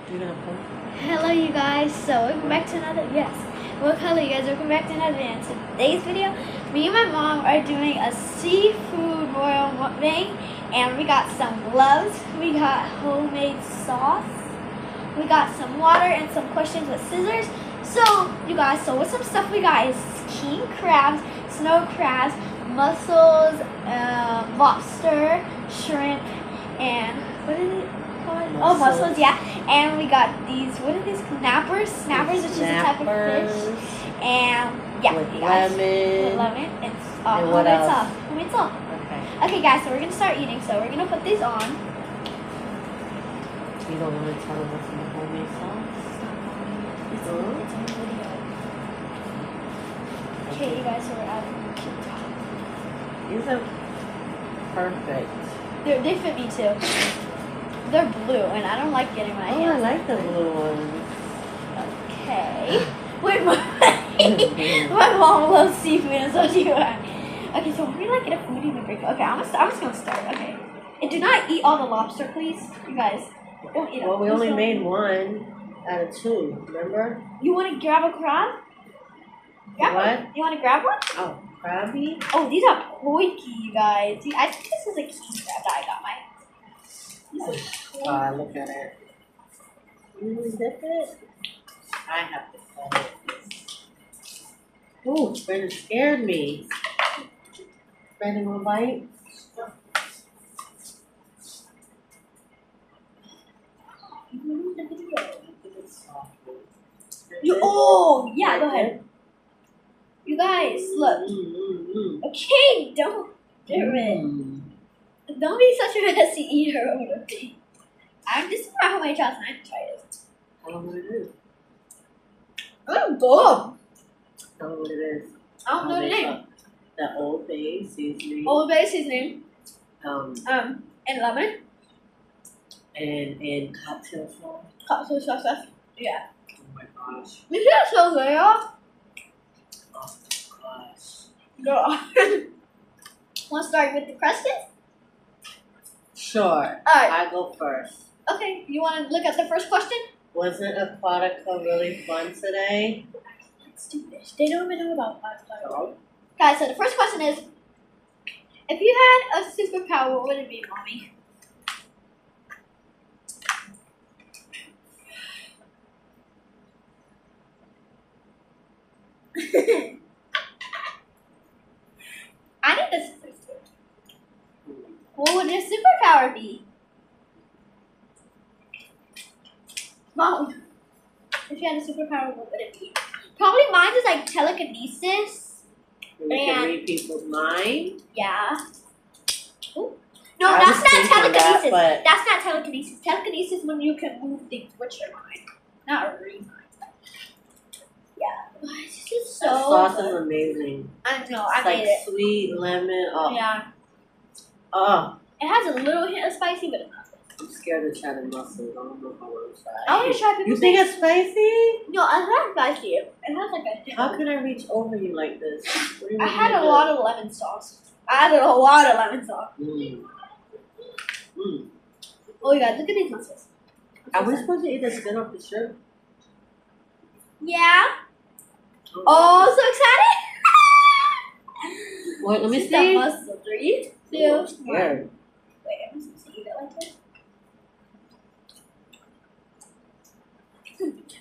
You're gonna post? Hello you guys, so welcome back to another, hello you guys, welcome back to another video. In today's video, me and my mom are doing a seafood royal mukbang, and we got some gloves, we got homemade sauce, we got some water and some questions with scissors. So you guys, so what some stuff we got is king crabs, snow crabs, mussels, lobster, shrimp, and what is it? Oh, mussels, yeah. And we got these, what are these? Snappers, which is a type of fish. And yeah, with guys, lemon. With lemon. It's and what else? Homemade sauce. Okay, guys, so we're gonna start eating. So we're gonna put these on. You don't want to tell them what's in the homemade sauce? It's on the video. Okay, you guys, so we're adding These are perfect. They fit me too. They're blue, and I don't like getting my hands. Oh, I like the blue ones. Okay. Wait, my mom loves seafood, and so do I. Okay, so we're gonna like get a food in the break. Okay, I'm just gonna start. Okay, and do not eat all the lobster, please, you guys. Don't eat it. Well, we only made one out of two. Remember? You want to grab a crab? Grab What? one. You want to grab one? Oh, crabby. Oh, these are poiky, you guys. See, I think this is a king crab that I got mine. Oh, look at it. You dip it? I have to cut it. Ooh, Brandon scared me. Brandon, want a bite? Oh, yeah, go ahead. You guys, look. Okay, don't do it. Don't be such a messy eater. I'm just about how many times I try it. I don't know what it is. Oh, good. I don't know what it is. I don't know the name. The Old Bay seasoning. Old Bay seasoning. And lemon. And cocktail sauce. Cocktail sauce. Yeah. Oh my gosh. This is so good. Oh my gosh. Want to start with the questions? Sure. Alright. I go first. Okay, you want to look at the first question? Wasn't Aquatica really fun today? Let's do this. They don't even know about Aquatica. Oh. Guys, so the first question is, if you had a superpower, what would it be, Mommy? I need this. What would your superpower be? Mom, if you had a superpower, what would it be? Probably mine is like telekinesis. You can read people's mind. Yeah. Ooh. No, I that's was not thinking telekinesis. that, That's not telekinesis. Telekinesis is when you can move things with your mind, not read mind. Yeah. This is so that sauce good. is amazing. I know. It's I made like it. sweet lemon. Oh. Yeah. Oh. It has a little hint of spicy, but it's not. I'm scared to try the mussels. I don't know if I want to try. I want to try people. You think it's spicy? No, it's not spicy. It has like a hint. How can I reach over you like this? What do you I want had me to a do? lot of lemon sauce. I added a lot of lemon sauce. Oh, you guys, look at these mussels. Are we supposed to eat the skin off the shrimp? Yeah. Oh, so excited! Wait, let me Just a see. mussel. 3, 2, 1. Scared. Wait, I'm supposed to eat it like this?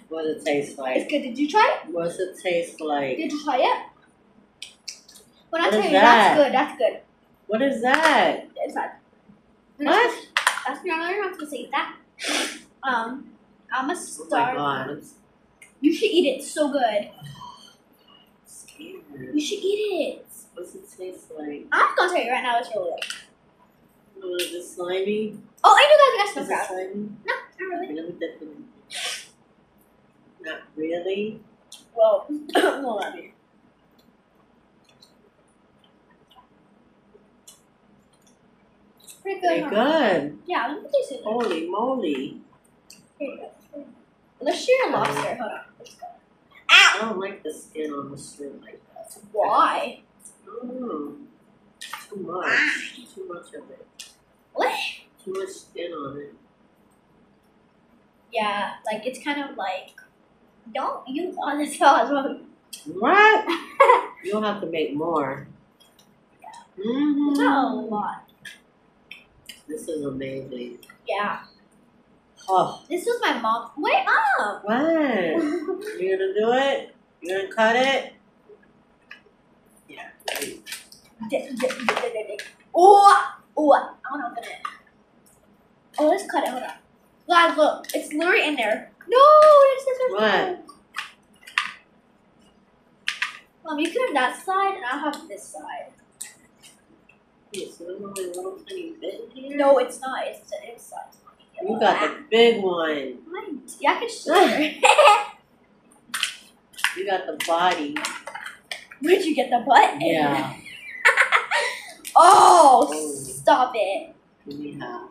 What does it taste It's like? good. Did you try it? What does it taste like? Did you try it? When I What tell is you, that? that's good. That's good. What is that? It's fine. What? That's you're not supposed to eat that. I'm gonna Oh my start. god. You should eat it. It's so good. I'm scared. You should eat it. What's it taste like? I'm gonna tell you right now. It's really good. Oh, is it slimy? Oh, I know that. Is That's it no crab. slimy? No, not really. Let me dip it in. Not really. Well, hold on here. Pretty good. Pretty Huh? good. Yeah, let me taste it. Holy moly. Here you go. Let's share a lobster. Hold on. Let's go. I don't like the skin on the shrimp like that. Why? Too much. Too much of it. What? Too much skin on it. Yeah, like it's kind of like don't use all the sauce. What? You don't have to make more. It's not a lot. This is amazing. Yeah. Oh, This was my mom. Wait up. what? You gonna do it? You gonna cut it? Yeah. Oh, oh, I want to open it. Oh, let's cut it. Hold on. Guys, look. It's literally in there. No, there's scissors. What? Mom, you can have that side, and I'll have this side. Wait, so there's only a little tiny bit in here? No, it's not. It's the inside. You got the big one. Yeah, I can share. You got the body. Where'd you get the butt? Yeah. Oh, Oh. stop it. Yeah.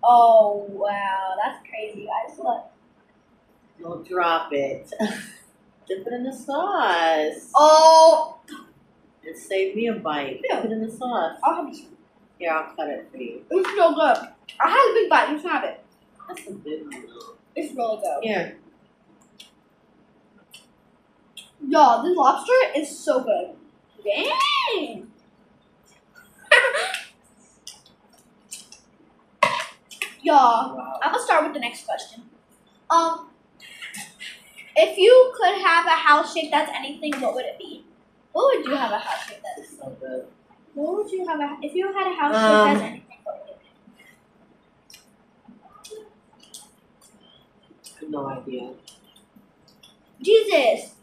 Oh, wow. That's crazy, guys. Look. Don't drop it. Dip it in the sauce. Oh. And save me a bite. Yeah. Dip it in the sauce. I'll have this. Here, I'll cut it for you. It's so good. I had a big bite. You can have it. That's a big one though. It's really good. Here. Y'all, this lobster is so good. Dang. Y'all, Wow. I'm gonna start with the next question. If you could have a house shape that's anything, what would it be? What would you have a house shape that's? It's so good. What would you have if you had a house shape that's anything? What would it be? I have no idea. Jesus.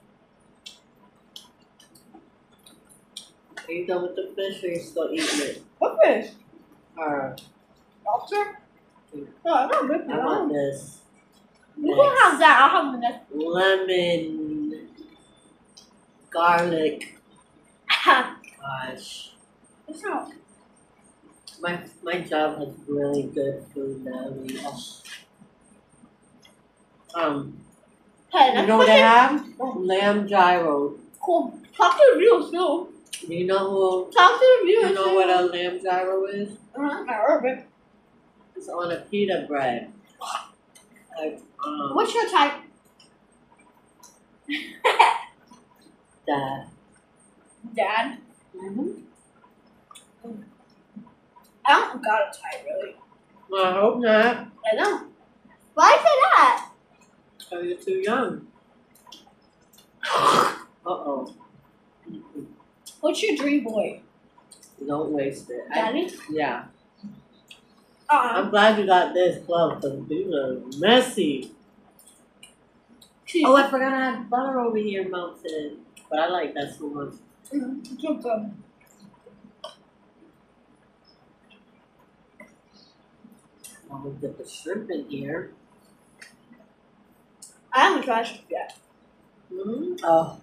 Are you done with the fish or are you still eating it? What fish? Or Lobster? Mm. No, I'm not good. I want this. You can have that. I'll have the next. Lemon. Garlic. Gosh. It's not. My job has really good food now. Okay, You next know what they question. have? Lamb gyro. Cool. Talk to the viewers too. Do you know Talk to the who? viewers You know what a lamb gyro is? I heard it. It's on a pita bread. Like, What's your type? that. Dad? Mm-hmm. I don't got a type really. Well, I hope not. I don't. Why say that? Oh, you're too young. Uh-oh. What's your dream boy? Don't waste it. Daddy? Yeah. Uh-uh. I'm glad you got this glove because these are messy. Oh, I forgot I had butter over here melted. But I like that so much. It's so good. I'm going to get the shrimp in here. I haven't tried it yet. Mm-hmm. Oh,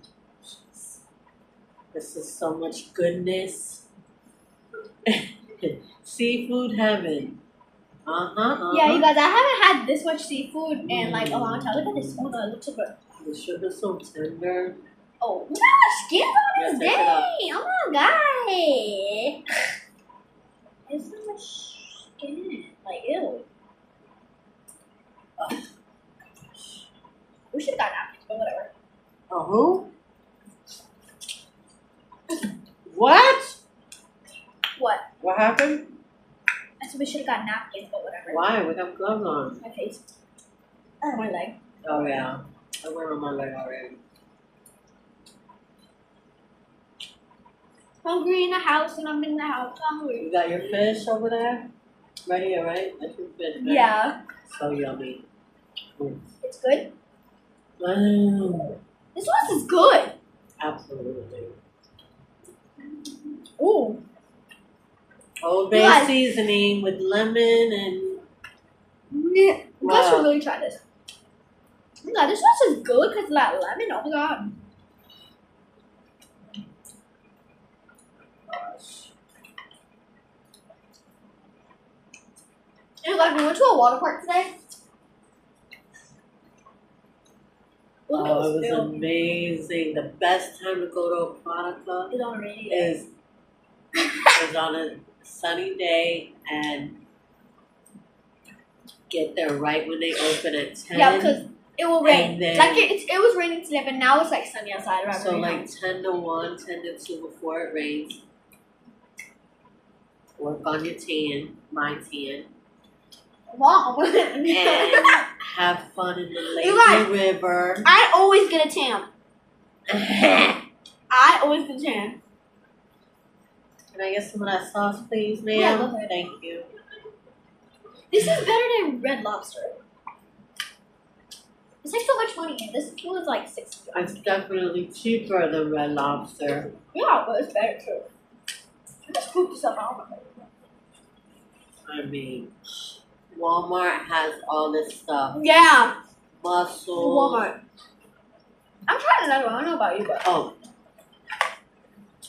this is so much goodness. Seafood heaven. Yeah, you guys, I haven't had this much seafood in like a long time. Look at this. Oh no, it looks so good. The shrimp is so tender. Oh, look how much skin on this Yeah, take it off. day. Oh my god. There's so much skin. Like, ew. Oh. We should have got napkins, but whatever. Oh, who? What? What? What happened? I said we should have got napkins, but whatever. Why? We have gloves on. My face. Oh, my leg. Oh, yeah. I went on my leg already. Hungry in the house, and I'm in the house. Hungry. You got your fish over there? Right here, right? That's your fish, right? Yeah. So yummy. Mm. It's good. Mm. This sauce is good. Absolutely. Ooh. Old Bay Yes. seasoning with lemon and You guys Wow. should really try this. Oh my god, this sauce is good because of that lemon. Oh my god. gosh. You guys, we went to a water park today. Look at Oh, it this was film. amazing. The best time to go to Aquatica It's on radio. is on a sunny day and get there right when they open at 10. Yeah, because it will rain. And then, like it was raining today, but now it's like sunny outside. Right, so like 10 to 1, 10 to 2 before it rains. Work on your tan, my tan. Wow. And have fun in the lazy river. I always get a tan. I always get a tan. Can I get some of that sauce, please, ma'am? Yeah, go ahead. Thank you. This is better than Red Lobster. It's like so much money, and this was like $60. It's definitely cheaper than Red Lobster. Yeah, but it's better too. Just scoop this up out. I mean, Walmart has all this stuff. Yeah. Mussels. Walmart. I'm trying another one. I don't know about you, but Oh,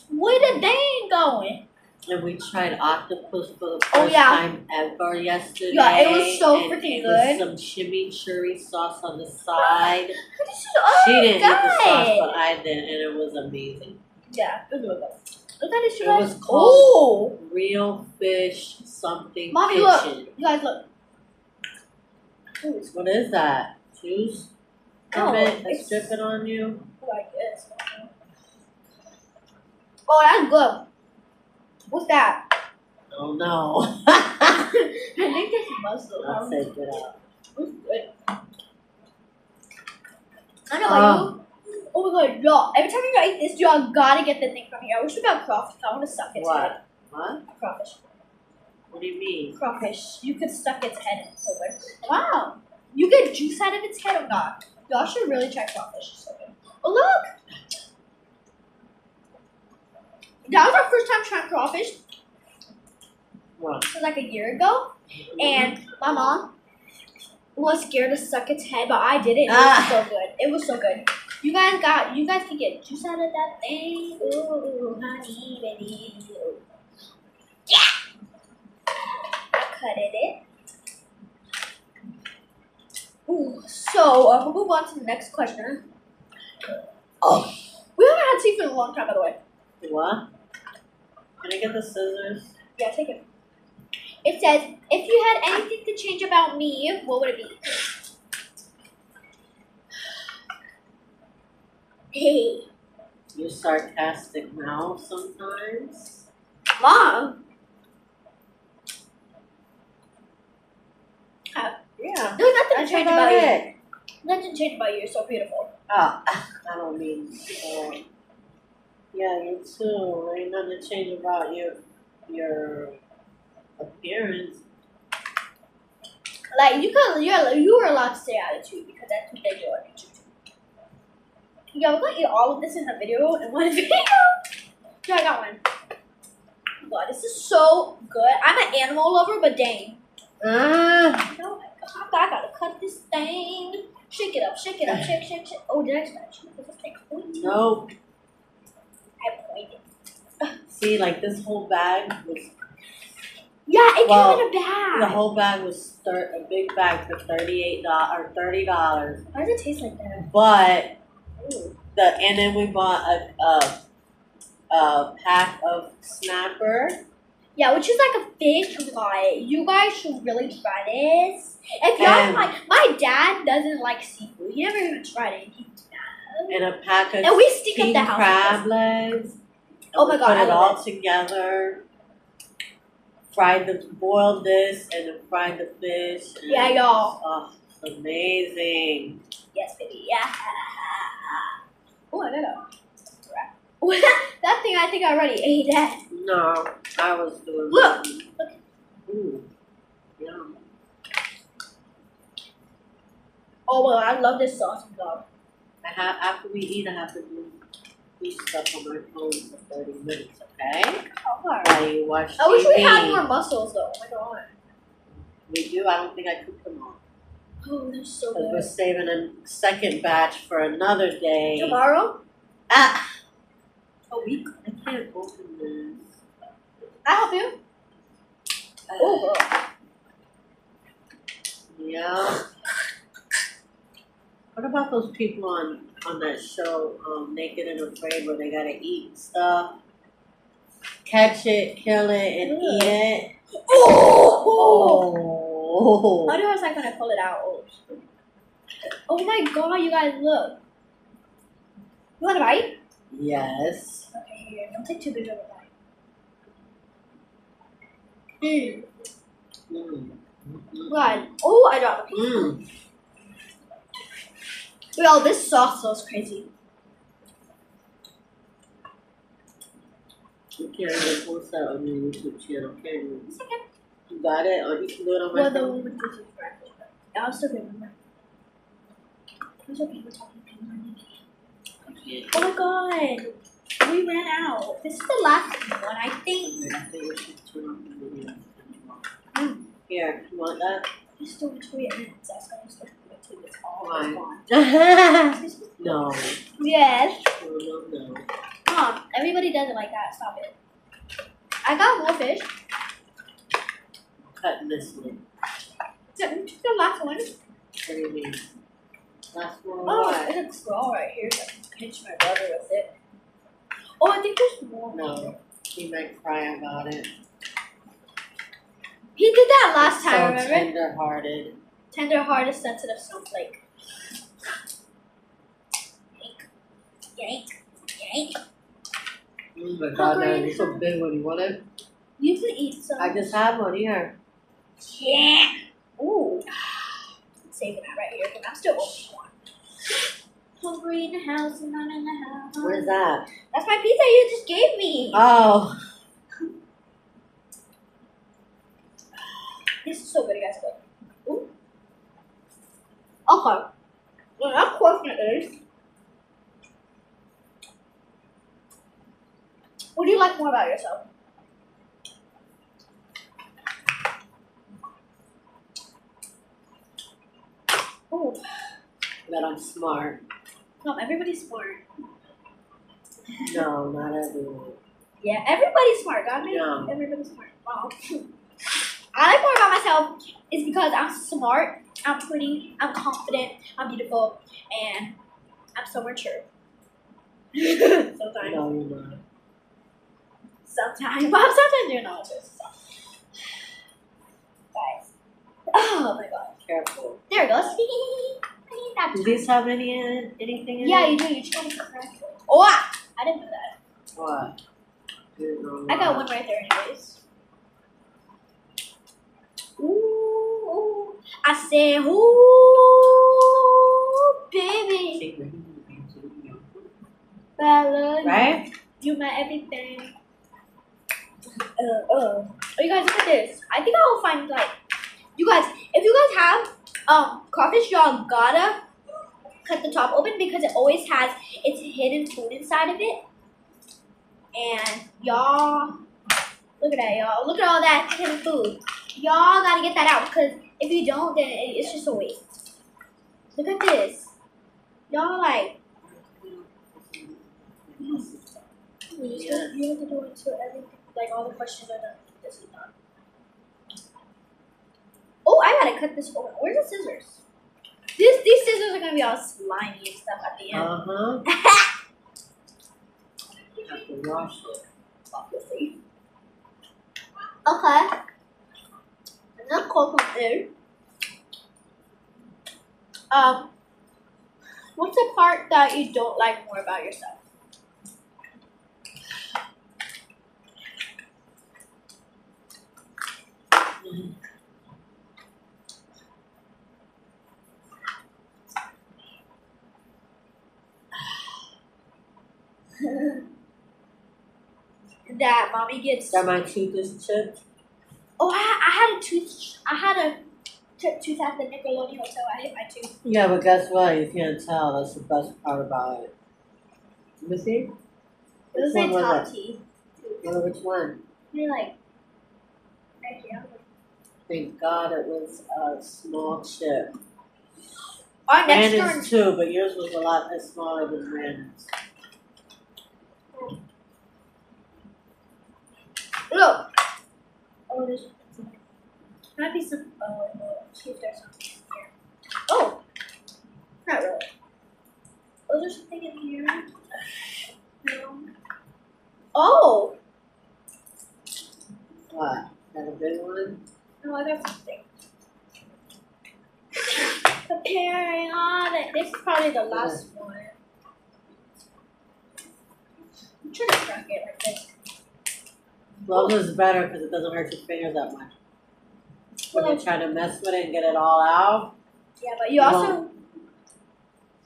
where the dang going? and we tried octopus for the first yeah. time ever yesterday. Yeah, it was so and freaking it good. was some chimichurri sauce on the side. This is She didn't eat the sauce, good. but I did, and it was amazing. Yeah, it was really good. Look at this, you It guys. was called Oh, Real Fish Something Mommy, Kitchen. look. You guys look. Ooh, it's What is that? Juice? No, From it? That's it's- dripping on you? like this. Oh, that's good. What's that? Oh no. I think that's mussel. I'll take it out. It's good. I know about you. Oh my god, y'all. Every time you eat this, y'all gotta get the thing from here. I wish we got crawfish. I want to suck its head. What? Crawfish. What do you mean? Crawfish. You could suck its head in. It's so good. Wow. You get juice out of its head or not? Y'all should really try crawfish. It's so good. Oh, look. That was our first time trying crawfish. What? It was like a year ago. And my mom was scared to suck its head, but I did it. It was so good. It was so good. You guys can get juice out of that thing. Ooh, honey, baby. Yeah. Cut it. Ooh, so we'll move on to the next question. Oh, we haven't had seafood in a long time, by the way. What? Can I get the scissors? Yeah, take it. It says, if you had anything to change about me, what would it be? Hey. You're sarcastic now sometimes. Mom. Yeah. There's nothing to change about you. it. Nothing to change about you. You're so beautiful. Oh, I don't mean. Yeah, you too. There ain't nothing to change about your appearance. Like you were allowed to say attitude because that's what they do on YouTube. Yeah, we're gonna eat all of this in the video in one video. Yeah, I got one. Oh God, this is so good. I'm an animal lover, but dang. Ah. No, I gotta cut this thing. Shake it up, shake. Oh, did I scratch you? Because this thing pointed. No. I pointed. See, like this whole bag was. Yeah, it Well, came in a bag. The whole bag was a big bag for $38 or $30. Why does it taste like that? But Ooh. and then we bought a pack of snapper. Yeah, which is like a fish pie. You guys should really try this. If y'all like, my dad doesn't like seafood. He never even tried it. And a pack of And we stick up king the house. crab legs. Oh my God, Put I it love all together. Boiled this and then fried the fish. And, Yeah, y'all. Oh, it's amazing. Yes, baby. Yeah. Oh, I gotta. That thing, I think I already ate that. No, I was doing. Look. Ooh, yum. Oh well, I love this sauce, dog. After we eat, I have to do stuff on my phone for 30 minutes. Okay. Okay. While you watch I wish we TV. had more mussels though. Oh my God. We do. I don't think I cooked them all. Oh, they're so Because we're good. saving a second batch for another day. Tomorrow? Ah, A week? I can't open this. I'll help you. Oh, girl. Yeah. What about those people on that show, Naked and Afraid, where they gotta eat stuff, catch it, kill it, and eat it? Oh! Oh. Otherwise, I'm gonna pull it out. Oh my god, you guys, look. You want a bite? Yes. Okay, here. Don't take too big of a bite. Mmm. God. Oh, I dropped a piece. Yo, this sauce smells crazy. You can't even post that on your YouTube channel, can you? It's okay. You got it? Or you can do it on my Well, the phone? one with the subscribers. I'll still remember. It's okay, we're talking to Oh my god. We ran out. This is the last one, I think. I think we should turn off the video. Here, you want that? It's still between minutes. That's why I'm still between it's all Why? gone. No. Yes. No. Mom, everybody does it like that. Stop it. I got more fish. Cutting this one. The last one. What do you mean? Last one? Oh, What? it's a straw right here. So I can pinch my brother with it. Oh, I think there's more. No. He might cry about it. He did that last time, So remember? tender-hearted. Tender-hearted, sensitive snowflake. Yank. Oh my god, now you're so big one. You want it? You can eat some. I just have one here. Yeah. Ooh. I'm saving that right here because I'm still opening one. Hungry in the house and not in the house. What is that? That's my pizza you just gave me. Oh. This is so good, guys. Ooh. Okay. Well, that question is, what do you like more about yourself? Oh, That I'm smart. no, everybody's smart. No, not everyone. Yeah, everybody's smart. God made No. everybody's smart. Wow. I like more about myself is because I'm smart, I'm pretty, I'm confident, I'm beautiful, and I'm so mature. Sometimes. No, you're not. Sometimes. Well, sometimes you're not mature. So. Guys. Oh my god. Careful. There it goes. I need that. Do these have anything in Yeah, it? you do. You just gotta crack it. Oh, I didn't know that. What? I got one right there anyways. Ooh. I said, ooh, baby. I love you. Right? You my everything. Oh, you guys, look at this. I think I will find, like, you guys, if you guys have crawfish, y'all gotta cut the top open because it always has its hidden food inside of it. And y'all, look at that, y'all. Look at all that hidden food. Y'all gotta get that out because if you don't, then it's just a waste. Look at this. Y'all like, you have to do it to everything. Like all the questions are done. This is done. Oh, I gotta cut this open. Where's the scissors? These scissors are gonna be all slimy and stuff at the end. You have to wash it. Obviously. Okay. Another question is, what's the part that you don't like more about yourself? That mommy gets. That my tooth is chipped? Oh, I had a tooth. I had a tooth at the Nickelodeon hotel. I hit my tooth. Yeah, but guess what? You can't tell. That's the best part about it. Let me see. It was Which one like top was it? teeth. Yeah, which one? They're like right here. Thank God it was a small chip. Our next Brandon's too, but yours was a lot smaller than Brandon's. Look. Oh, there's might be some. See if there's something here. Oh, not really. Oh, there's something in here. No. Oh, What? That a big one? no, I got something. carrying on. This is probably the last one. I'm trying to crack it like this. Gloves is better because it doesn't hurt your fingers that much. When you're trying to mess with it and get it all out, Yeah, but you also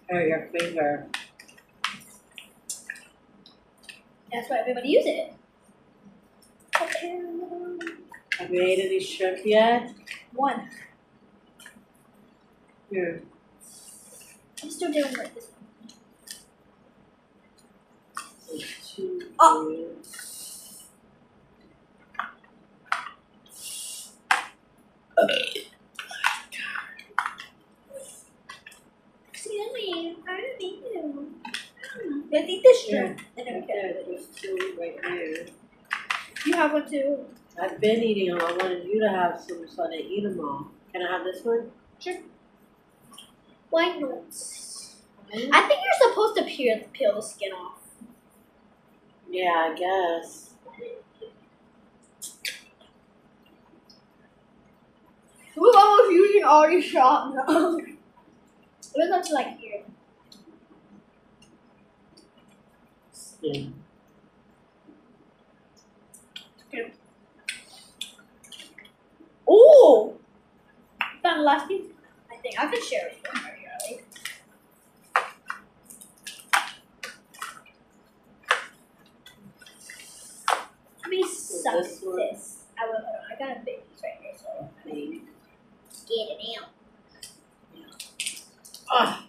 hurt your finger. that's why everybody uses it. Have you ate any shrimp yet? One. Here. I'm still doing like this one. Two. Oh. Excuse me, I don't need you. Let's eat this shrimp. Right there, there's two right there. You have one too. I've been eating them. I wanted you to have some so I didn't eat them all. Can I have this one? Sure. Why not? I think you're supposed to peel the skin off. Yeah, I guess. We're almost using all these shots now. We're going to like here. Skin. Oh! Found the last piece? I think I can share it with her here. Let me suck this. I will. I got a big piece right here, so I can get it out. Ah,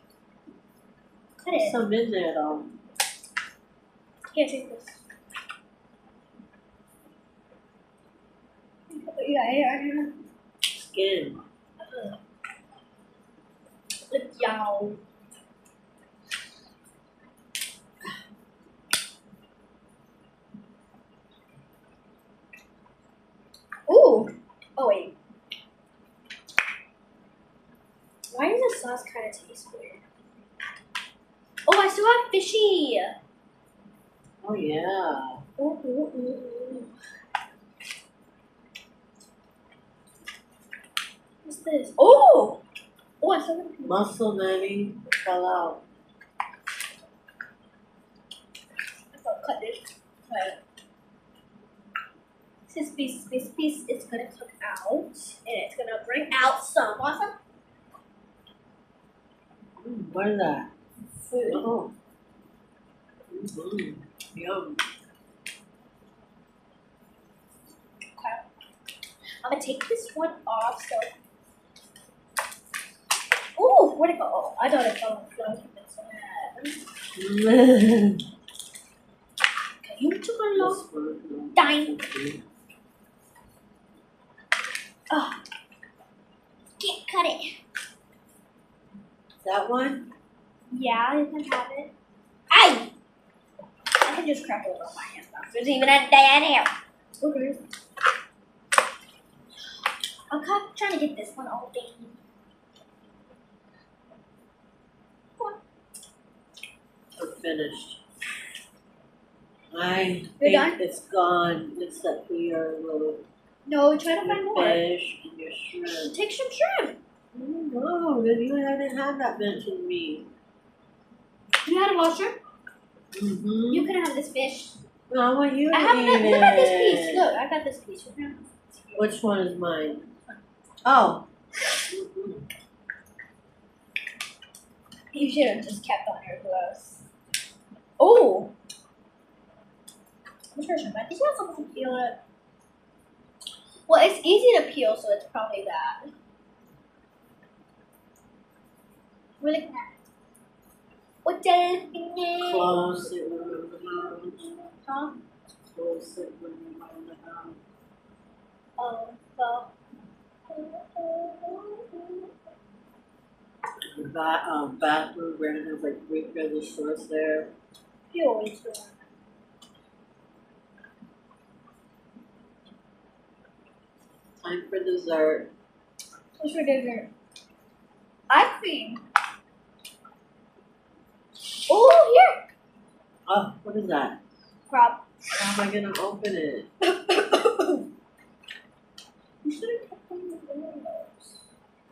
Cut it. some in there though. Here, take this. Yeah. Skin. Yow. Ooh. Oh wait. Why does the sauce kind of taste weird? Oh, I still have fishy. Oh yeah. Ooh. What's this? Oh! Oh, I still have Muscle, Nanny. It fell out. I thought cut this. But this piece is gonna cook out, and it's gonna bring out some awesome What is that? food. Oh. Yum. Okay. I'm gonna take this one off. So, ooh, where'd it go? Oh, I thought it fell on the floor. Okay, you took a long time. Oh, can't cut it. That one? Yeah, you can have it. Ay! I can just crack it over my hands now. There's even a day in here. Okay. I'm kind of trying to get this one all day. We're finished. I You're think done? it's gone except for your little No, try to find more. fish and your shrimp. Take some shrimp. No, you hadn't had that mentioned to me. You had a lot of shrimp? Mm-hmm. You can have this fish. No, I want you to I have eat look at this it. piece. Look, I got this piece. Which one is mine? Oh. Mm-hmm. You should have just kept on your gloves. Oh! I'm sure shrimp. I think you're supposed to peel it. Well, it's easy to peel, so it's probably that. We're looking at. What the Close it when we're in the house. Huh? Close it when we're in the house. Oh, well. The bathroom, Brandon has like 3 pairs of shorts there. You always do. Time for dessert. What's for dessert? Ice cream. Oh, here. Oh, what is that? Crab. How am I gonna open it? You should have kept them in the windows.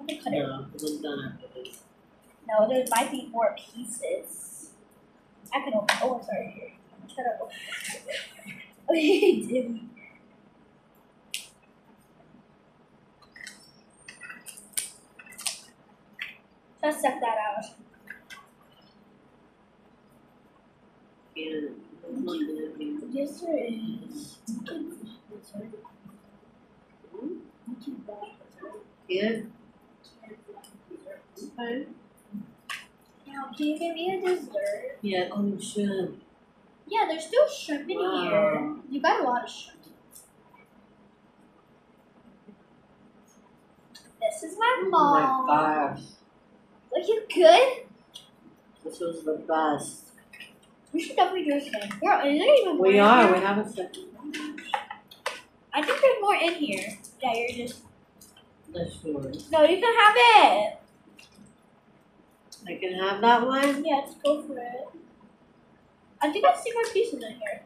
I'm gonna cut it. No, because I'm done after this. No, there might be more pieces. I can open. Oh, I'm sorry. Here. Shut up. Okay, dude. Just check that out. Yeah. Yes, there is. Yeah. Okay. Now, can you give me a dessert? Yeah, oh, you should. Yeah, there's still shrimp in here. You got a lot of shrimp. This is my Oh mom. my gosh. Look, you good? This was the best. We should definitely do this again. Is there even more We in are. here? We haven't said. I think there's more in here. Yeah, you're just. That's yours. No, you can have it. I can have that one? Yeah, let's go for it. I think I see more pieces in here.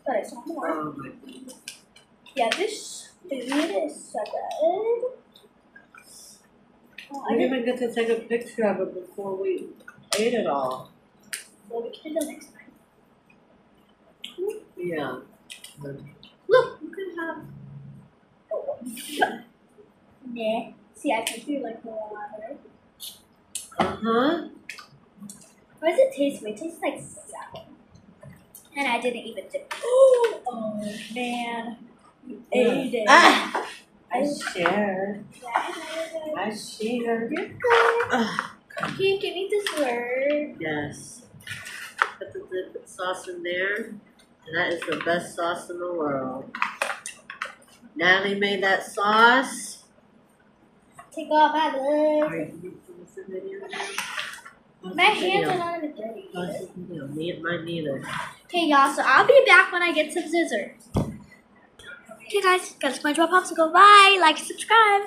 But it's not more. Oh my goodness. Yeah, this food is so good. Oh, We didn't even get to take a picture of it before we ate it all. well, we can do that next time. Yeah. Look, you can have. Oh, nah. See, I can do like the water. Uh-huh. What does it taste like? It tastes like sour. And I didn't even dip. Oh, man. You ate it. Ah! I I shared. Yeah, I shared. you're good. Ah, Can you give me dessert? yes. Put the dip sauce in there. And that is the best sauce in the world. Natalie made that sauce. Take off my Are legs. you what's the video now? What's My the hands video? are not even dirty. What's the video? Mine neither. Okay, y'all, so I'll be back when I get some dessert. Okay, guys, got a SpongeBob popsicle. Bye. Like, subscribe.